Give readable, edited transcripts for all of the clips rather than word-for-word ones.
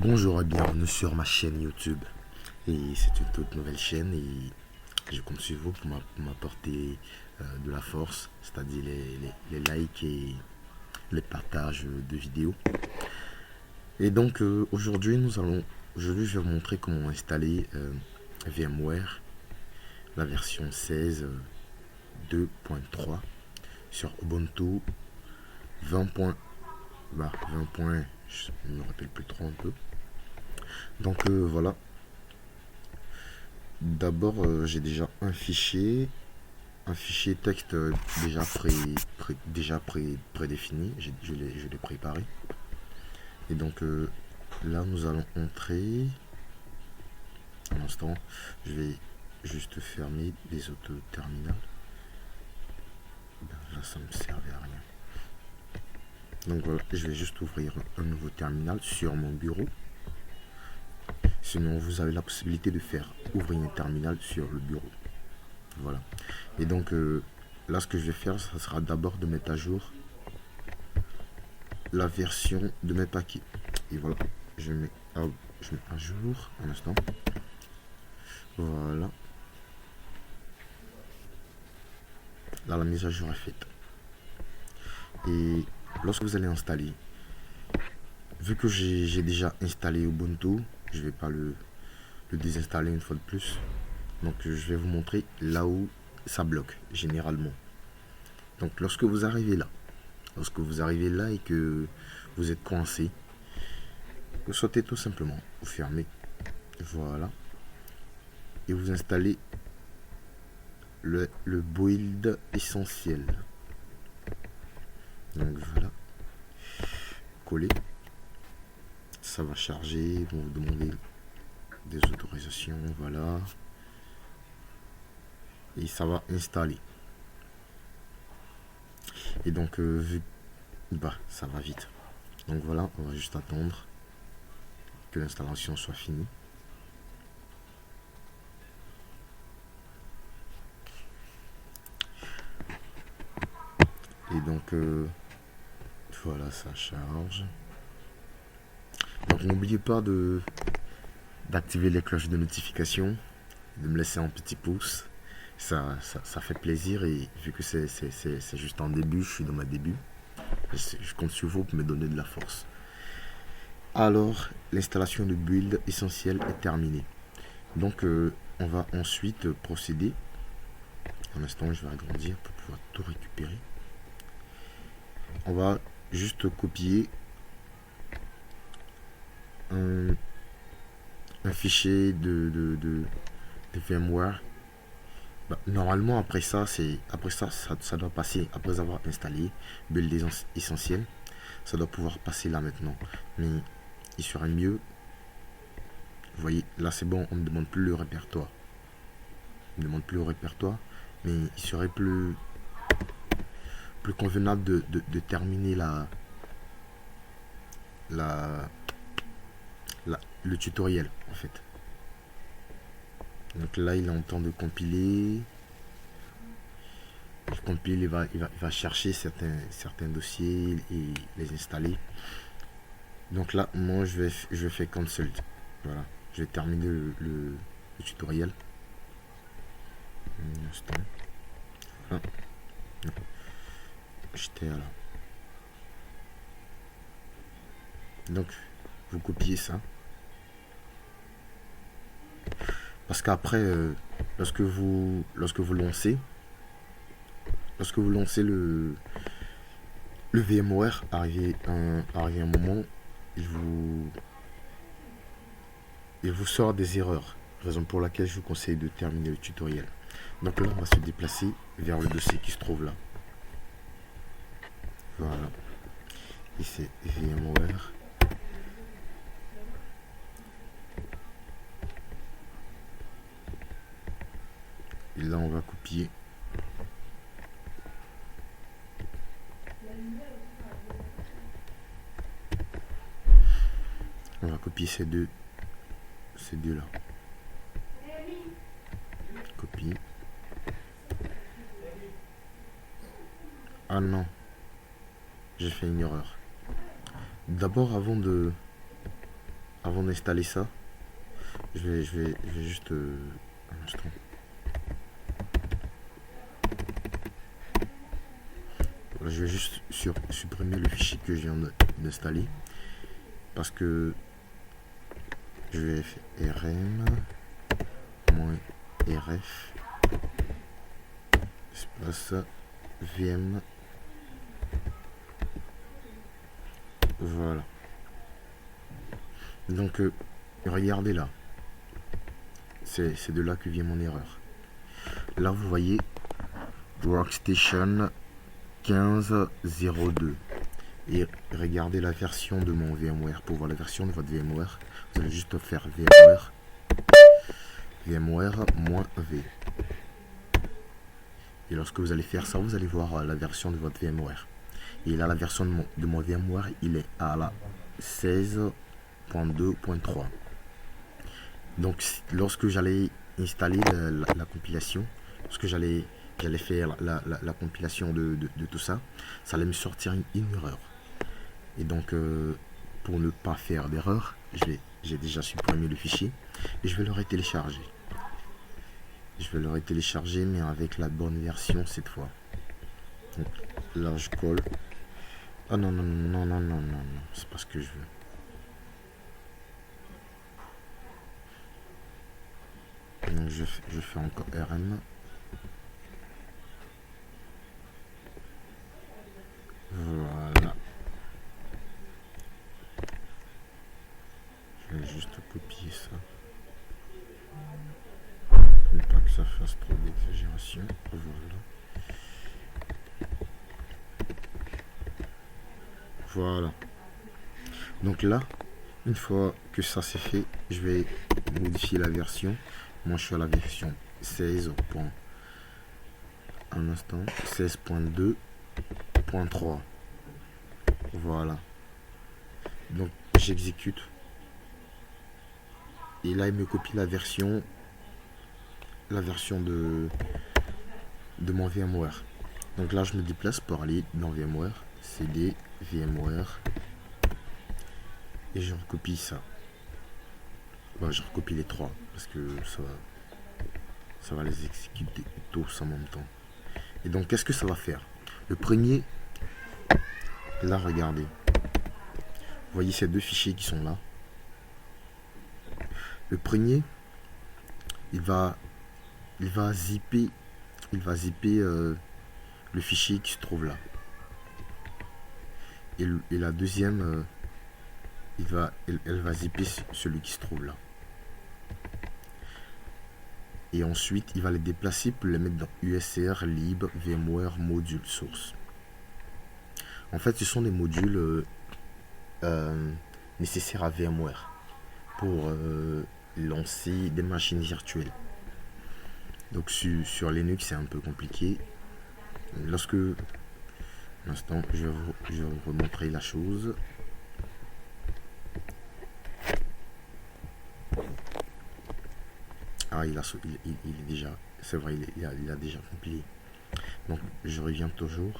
Bonjour et bienvenue sur ma chaîne YouTube. Et c'est une toute nouvelle chaîne et je compte sur vous pour m'apporter de la force, c'est-à-dire les likes et les partages de vidéos. Et donc aujourd'hui je vais vous montrer comment installer VMware, la version 16.2.3 sur Ubuntu 20. 20. Je ne me rappelle plus trop un peu. Donc voilà. D'abord, j'ai déjà un fichier texte déjà prédéfini. Je l'ai préparé. Et donc là, nous allons entrer. Un instant, je vais juste fermer les autres terminaux. Là, ça ne me servait à rien. Donc voilà, je vais juste ouvrir un nouveau terminal sur mon bureau. Sinon, vous avez la possibilité de faire ouvrir un terminal sur le bureau. Voilà. Et donc, là, ce que je vais faire, ça sera d'abord de mettre à jour la version de mes paquets. Et voilà, je mets à jour, un instant. Voilà. Là, la mise à jour est faite. Et lorsque vous allez installer, vu que j'ai déjà installé Ubuntu, je ne vais pas le désinstaller une fois de plus. Donc je vais vous montrer là où ça bloque généralement. Donc lorsque vous arrivez là et que vous êtes coincé, vous sautez tout simplement, vous fermez, voilà, et vous installez le build essentiel. Donc voilà, coller, ça va charger, vous demander des autorisations, voilà, et ça va installer. Et donc ça va vite. Donc voilà, on va juste attendre que l'installation soit finie. Et donc voilà, ça charge. Donc n'oubliez pas d'activer les cloches de notification, de me laisser un petit pouce. Ça fait plaisir, et vu que c'est juste en début, je suis dans ma début, je compte sur vous pour me donner de la force. Alors, l'installation de build essentiel est terminée. Donc, on va ensuite procéder. Un instant, je vais agrandir pour pouvoir tout récupérer. On va juste copier un fichier de VMware. Normalement, après ça, ça doit passer, après avoir installé build essentiel, ça doit pouvoir passer là maintenant. Mais il serait mieux, vous voyez, là c'est bon, on ne demande plus le répertoire. On ne demande plus le répertoire, mais il serait plus convenable de terminer le tutoriel en fait. Donc là, il est en train de compiler. Il compile, il va chercher certains dossiers et les installer. Donc là, moi, je vais faire consult. Voilà, je vais terminer le tutoriel. Un instant. Voilà. J'étais là. Donc, vous copiez ça. Parce qu'après, lorsque vous lancez le VMware, arrivé un moment, il vous sort des erreurs. Raison pour laquelle je vous conseille de terminer le tutoriel. Donc là, on va se déplacer vers le dossier qui se trouve là. Voilà. Et c'est VMware. Et là, on va copier. On va copier ces deux là. Copie. Ah non, j'ai fait une erreur. D'abord, avant de avant d'installer ça, je vais juste un instant. Voilà, je vais juste supprimer le fichier que je viens d'installer parce que je vais faire rm -rf espace vm. Voilà. Donc regardez là, c'est de là que vient mon erreur. Là vous voyez Workstation 15.02 et regardez la version de mon VMware. Pour voir la version de votre VMware, vous allez juste faire VMware-v. Et lorsque vous allez faire ça, vous allez voir la version de votre VMware. Et là, la version de mon VMware, il est à la 16.2.3. Donc, lorsque j'allais installer la compilation, lorsque j'allais faire la compilation de tout ça, ça allait me sortir une erreur. Et donc, pour ne pas faire d'erreur, j'ai déjà supprimé le fichier et je vais le retélécharger. Je vais le retélécharger, mais avec la bonne version cette fois. Donc, là, je colle. Oh non, non, non, non, non, non, non, c'est pas ce que je veux. Donc, je fais encore rm. Voilà. Je vais juste copier ça. Pour ne pas que ça fasse trop d'exagération. Voilà. Voilà. Donc là, une fois que ça c'est fait, je vais modifier la version. Moi je suis à la version 16.2.3. Voilà. Donc j'exécute. Et là il me copie la version de mon VMware. Donc là je me déplace pour aller dans VMware, cd VMware, et je recopie ça. Bon, je recopie les trois parce que ça va les exécuter tous en même temps. Et donc qu'est-ce que ça va faire? Le premier, là regardez, vous voyez ces deux fichiers qui sont là. Le premier, il va zipper le fichier qui se trouve là. Et la deuxième, elle va zipper celui qui se trouve là. Et ensuite, il va les déplacer pour les mettre dans USR lib VMware module source. En fait, ce sont des modules nécessaires à VMware pour lancer des machines virtuelles. Donc sur Linux, c'est un peu compliqué. Lorsque l'instant, je vais vous remontrer la chose. Ah, il est déjà, c'est vrai, il a déjà compilé. Donc je reviens toujours.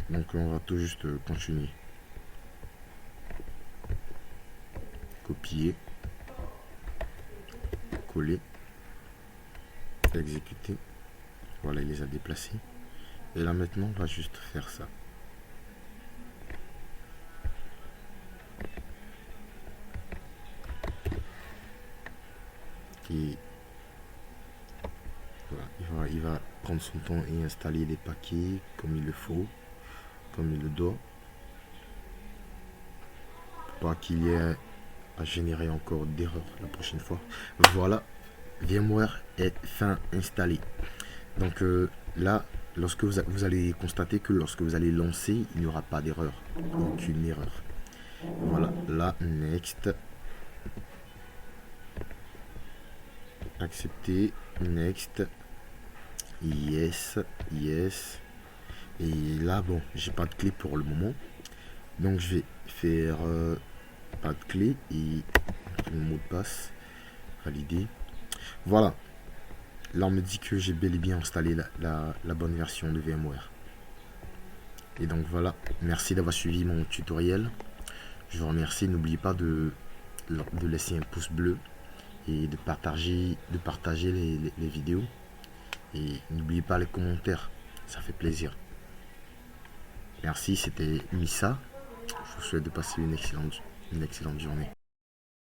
Donc on va tout juste continuer. Copier, coller, exécuter. Voilà, il les a déplacés. Et là maintenant, on va juste faire ça. Et voilà, il va prendre son temps et installer les paquets comme il le faut, comme il le doit, pour pas qu'il y ait à générer encore d'erreurs la prochaine fois. Voilà, VMware est fin installé. Donc là, lorsque vous allez constater que lorsque vous allez lancer, il n'y aura pas d'erreur, aucune erreur. Voilà, là, next, accepter, next, yes, yes. Et là, bon, j'ai pas de clé pour le moment, donc je vais faire pas de clé et le mot de passe validé. Voilà, là on me dit que j'ai bel et bien installé la bonne version de VMware. Et donc voilà, merci d'avoir suivi mon tutoriel. Je vous remercie. N'oubliez pas de de laisser un pouce bleu et de partager les vidéos. Et n'oubliez pas les commentaires, ça fait plaisir. Merci, c'était Missa. Je vous souhaite de passer une excellente journée.